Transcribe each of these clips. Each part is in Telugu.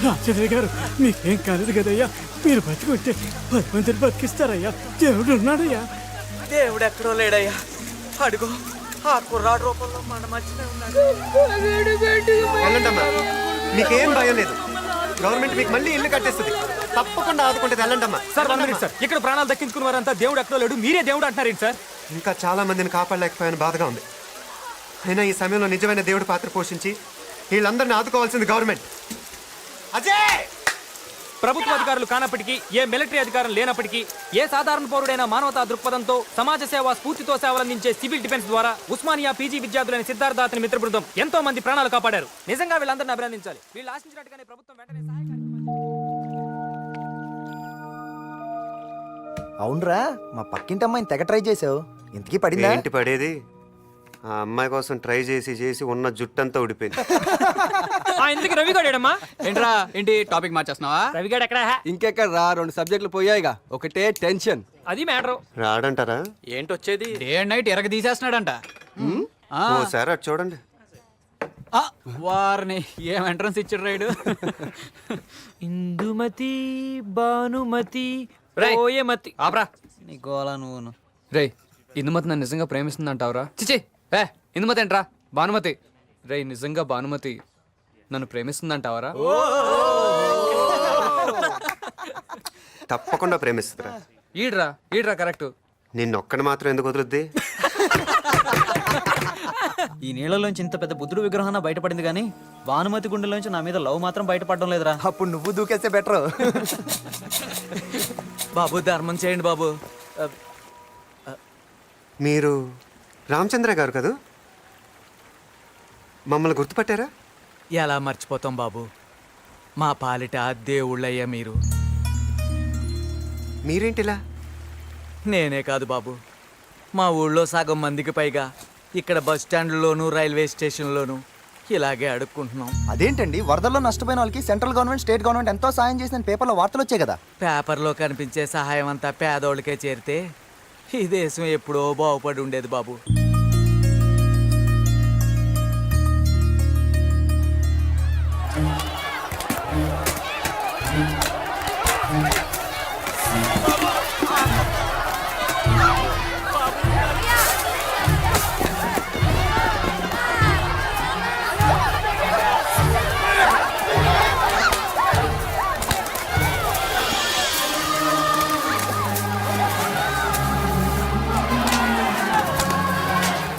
రామచంద్ర గారు మీకేం కాలేదు కదయ్యా. మీరు బతికొస్తే 10 మందిని బతికిస్తారయ్యా. దేవుడు ఉన్నాడయ్యా. దేవుడు ఎక్కడో లేడయ్యా. అడుగు ఆ కుర్రాడు రూపంలో మన మధ్యనే ఉన్నాడు. వెళ్ళండమ్మా, మీకేం భయం లేదు. గవర్నమెంట్ మీకు మళ్ళీ ఇల్లు కట్టేస్తుంది. తప్పకుండా ఆదుకుంటే వెళ్ళండమ్మా. సార్ సార్, ఇక్కడ ప్రాణాలు దక్కించుకున్న వారంతా దేవుడు ఎక్కడో లేడు, మీరే దేవుడు అంటున్నారేంటి సార్? ఇంకా చాలా మందిని కాపాడలేకపోయాను, బాధగా ఉంది. అయినా ఈ సమయంలో నిజమైన దేవుడి పాత్ర పోషించి వీళ్ళందరినీ ఆదుకోవాల్సింది గవర్నమెంట్. అజయ్! ప్రభుత్వ అధికారులు కానప్పటికీ, ఏ మిలిటరీ అధికారం లేనప్పటికీ, ఏ సాధారణ పౌరుడైన మానవతా దృక్పథంతో సమాజ సేవ స్ఫూర్తితో సేవలందించే సివిల్ డిఫెన్స్ ద్వారా ఉస్మానియా పీజీ విద్యార్థులైన సిద్ధార్థ అతని మిత్ర బృందం ఎంతో మంది ప్రాణాలు కాపాడారు. నిజంగా వీళ్ళందరినీ అభినందించాలి. వీళ్ళు ఆశించినట్టుగానే ప్రభుత్వం వెంటనే సహాయ. అవునరా, మా పక్కింటి అమ్మాయిని తెగ ట్రై చేసావు, ఇంతకీ పడిందా? ఏంటి పడేది? ఆ అమ్మాయి కోసం ట్రై చేసి ఉన్న జుట్టంతా ఊడిపోయింది. ఎందుకు రవిగాడేడమ్మా? ఏంట్రా, ఏంటి టాపిక్ మార్చేస్తున్నావా? రవిగాడు ఎక్కడ? ఇంకెక్కడ రా, 2 సబ్జెక్టులు పోయాయిగా, ఒకటే టెన్షన్. అది మ్యాటర్. రాడంటారా? ఏంటొచ్చేది? డే అండ్ నైట్ ఎరగ తీసేస్తున్నాడంట. ఓసారి అటు చూడండి. వారిని ఏం ఎంట్రన్స్ ఇచ్చాడు రైడు. ఇందుమతి భానుమతి ఓయమతి. ఆపరా నీ గోలా నువ్వును. రేయ్, ఇందుమతి నన్ను నిజంగా ప్రేమిస్తుందంటావురా? చిచి, ఇందుమతి ఏంట్రా, భానుమతి. రేయ్, నిజంగా భానుమతి నన్ను ప్రేమిస్తుందంటావరా? తప్పకుండా ప్రేమిస్తుందిరా. ఈడ్రా కరెక్ట్. నిన్నొక్కని మాత్రం ఎందుకు వదులుద్ది? ఈ నీళ్ళలోంచి ఇంత పెద్ద బుద్ధుడు విగ్రహం బయటపడింది, కానీ భానుమతి గుండెలోంచి నా మీద లవ్ మాత్రం బయటపడడం లేదురా. అప్పుడు నువ్వు దూకేస్తే బెటర్. బాబు ధర్మం చేయండి బాబు. మీరు రామచంద్ర గారు కదూ? మమ్మల్ని గుర్తుపట్టారా? ఎలా మర్చిపోతాం బాబు, మా పాలిట దేవుళ్ళయ్యా మీరు. మీరేంటిలా? నేనే కాదు బాబు, మా ఊళ్ళో సగం మందికి పైగా ఇక్కడ బస్ స్టాండ్లోను రైల్వే స్టేషన్లోను ఇలాగే అడుక్కుంటున్నాం. అదేంటండి, వరదల్లో నష్టపోయిన వాళ్ళకి సెంట్రల్ గవర్నమెంట్, స్టేట్ గవర్నమెంట్ ఎంతో సాయం చేసిన పేపర్లో వార్తలు వచ్చాయి కదా. పేపర్లో కనిపించే సహాయం అంతా పేదోళ్ళకే చేరితే ఈ దేశం ఎప్పుడో బాగుపడి ఉండేది బాబు.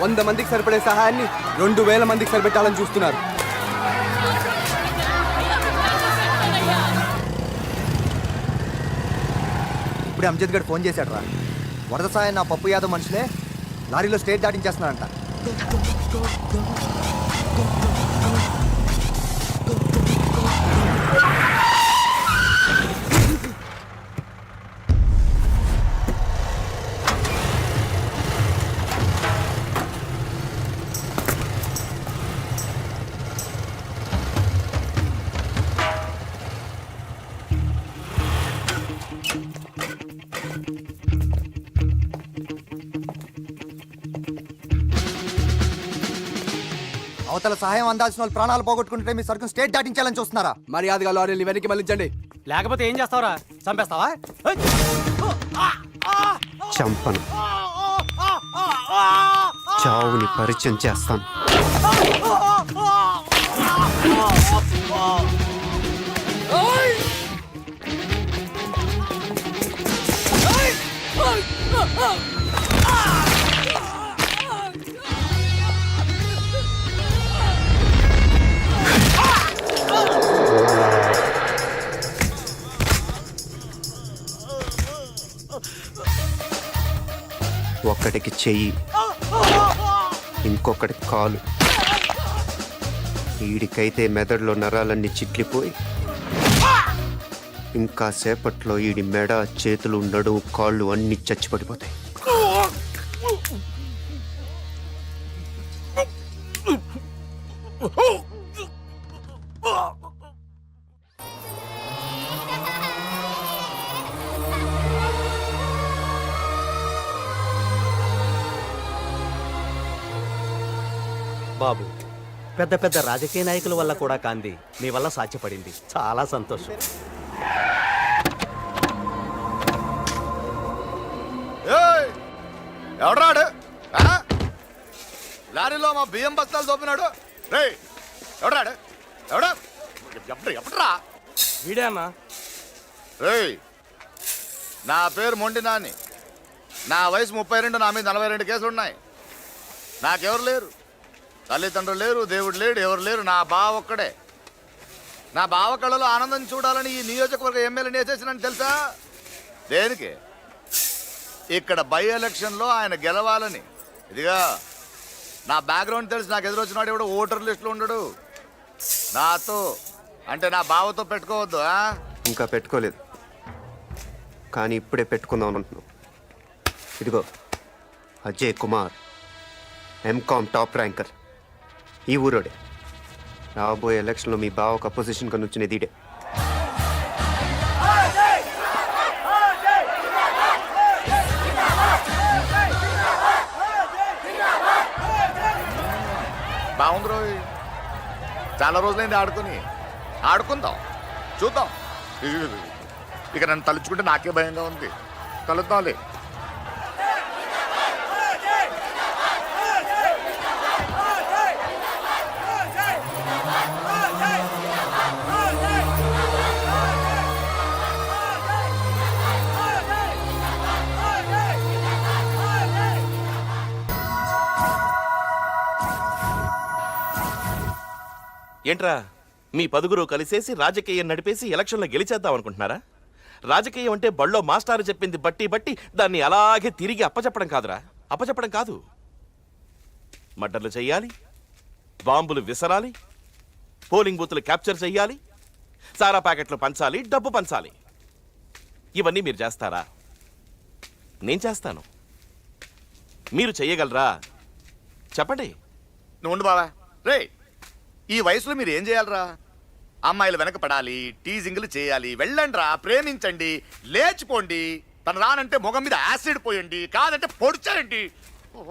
వంద మందికి సరిపడే సహాయాన్ని 2000 మందికి సరిపెట్టాలని చూస్తున్నారు. ఇప్పుడు అమ్జద్ గడ్ ఫోన్ చేశాడు రా. వరద సాయం నా పప్పు యాదవ్ మనుషులే లారీలో స్టేట్ దాటించేస్తున్నారంట. అవతల సహాయం అందాల్సిన వాళ్ళు ప్రాణాలు పోగొట్టుకుంటే మీ సరుకును స్టేట్ దాటించాలని చూస్తున్నారా? మర్యాదగా లారీలు వెనక్కి మళ్ళించండి. లేకపోతే ఏం చేస్తావురా? చంపేస్తావా? చంపను, చావుని పరిచయం చేస్తాను. ఒక్కడికి చెయ్యి, ఇంకొకటి కాలు. ఈడికైతే మెదడులో నరాలన్నీ చిట్లిపోయి ఇంకా సేపట్లో ఈడి మెడ, చేతులు, నడుము, కాళ్ళు అన్నీ చచ్చిపడిపోతాయి. బాబు, పెద్ద పెద్ద రాజకీయ నాయకుల వల్ల కూడా కాంది మీ వల్ల సాధ్యపడింది. చాలా సంతోషం. ఎవడ్రాడు? లారీలో మా బియ్యం బస్తాలు దోపినాడు. రే ఎవడ్రాడు? ఎవడా ఎప్పుడ్రా? వీడేనా? రే నా పేరు మొండి నాని. నా వయసు 32, నా మీద 42 కేసులు ఉన్నాయి. నాకెవరు లేరు, తల్లిదండ్రులు లేరు, దేవుడు లేడు, ఎవరు లేరు. నా బావ ఒక్కడే. నా బావ కళ్ళలో ఆనందం చూడాలని ఈ నియోజకవర్గ ఎమ్మెల్యేని వేసేసినని తెలుసా? దేనికి? ఇక్కడ బై ఎలక్షన్లో ఆయన గెలవాలని. ఇదిగా నా బ్యాక్గ్రౌండ్ తెలిసి నాకు ఎదురొచ్చినాడు ఎవడు ఓటర్ లిస్టులో ఉండడు. నాతో అంటే నా బావతో పెట్టుకోవద్దు. ఇంకా పెట్టుకోలేదు, కానీ ఇప్పుడే పెట్టుకుందాం అనుకుంటున్నాం. ఇదిగో Ajay Kumar, MCom top ranker, ఈ ఊరోడే. రాబోయే ఎలక్షన్లో మీ బావ ఒక పొజిషన్ కన్నా వచ్చినది ఇదే. బాగుంది రోయ్, చాలా రోజులైంది ఆడుకుందాం, చూద్దాం. ఇక నన్ను తలుచుకుంటే నాకే భయంగా ఉంది. కలుద్దాంలే. ఏంట్రా మీ పదుగురు కలిసేసి రాజకీయం నడిపేసి ఎలక్షన్లో గెలిచేద్దాం అనుకుంటున్నారా? రాజకీయం అంటే బళ్ళో మాస్టారు చెప్పింది బట్టి దాన్ని అలాగే తిరిగి అప్పచెప్పడం కాదురా. అప్పచెప్పడం కాదు, మర్డర్లు చెయ్యాలి, బాంబులు విసరాలి, పోలింగ్ బూత్లు క్యాప్చర్ చెయ్యాలి, సారా ప్యాకెట్లు పంచాలి, డబ్బు పంచాలి. ఇవన్నీ మీరు చేస్తారా? నేను చేస్తాను. మీరు చెయ్యగలరా? చెప్పండి. నువ్వు ఉండు బావా. రే ఈ వయసులో మీరు ఏం చేయాలరా? అమ్మాయిలు వెనక పడాలి, టీజింగ్లు చేయాలి. వెళ్ళండిరా, ప్రేమించండి, లేచిపోండి. తను రానంటే మొగం మీద యాసిడ్ పోయండి, కాదంటే పొడిచారండి.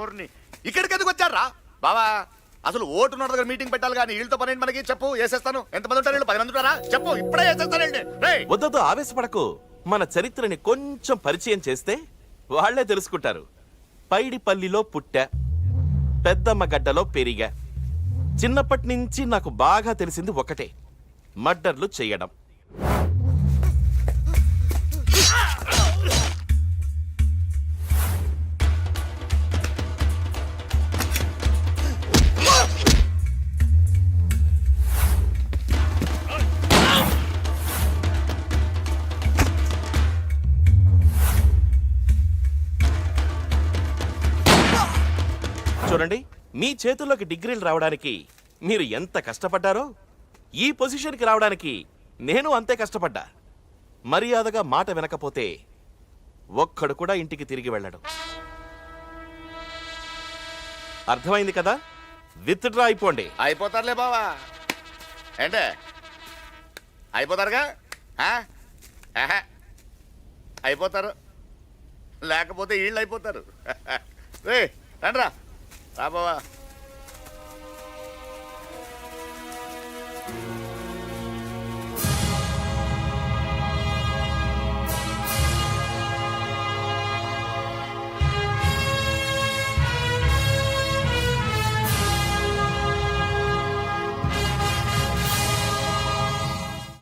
ఓర్ని ఇక్కడికి ఎందుకు వచ్చారా బావా? అసలు ఓటున్న దగ్గర మీటింగ్ పెట్టాలి కానీ వీళ్ళతో పని మనకి చెప్పు. వేసేస్తాను. ఎంతమంది ఉంటారు? 10 మంది ఉంటారా? చెప్పు, ఇప్పుడే వేసేస్తానండి. వద్దొద్దు, ఆవేశపడకు. మన చరిత్రని కొంచెం పరిచయం చేస్తే వాళ్లే తెలుసుకుంటారు. పైడిపల్లిలో పుట్టా, పెద్దమ్మ గడ్డలో పెరిగా. చిన్నప్పటి నుంచి నాకు బాగా తెలిసింది ఒకటే, మర్డర్లు చేయడం. చూడండి, మీ చేతుల్లోకి డిగ్రీలు రావడానికి మీరు ఎంత కష్టపడ్డారో ఈ పొజిషన్కి రావడానికి నేను అంతే కష్టపడ్డా. మర్యాదగా మాట వినకపోతే ఒక్కడు కూడా ఇంటికి తిరిగి వెళ్ళడు. అర్థమైంది కదా? విత్డ్రా అయిపోండి. అయిపోతారులే బావా. ఏంటే అయిపోతారుగా? అయిపోతారు, లేకపోతే వీళ్ళు అయిపోతారు. రే రండ్రా, రా బావా.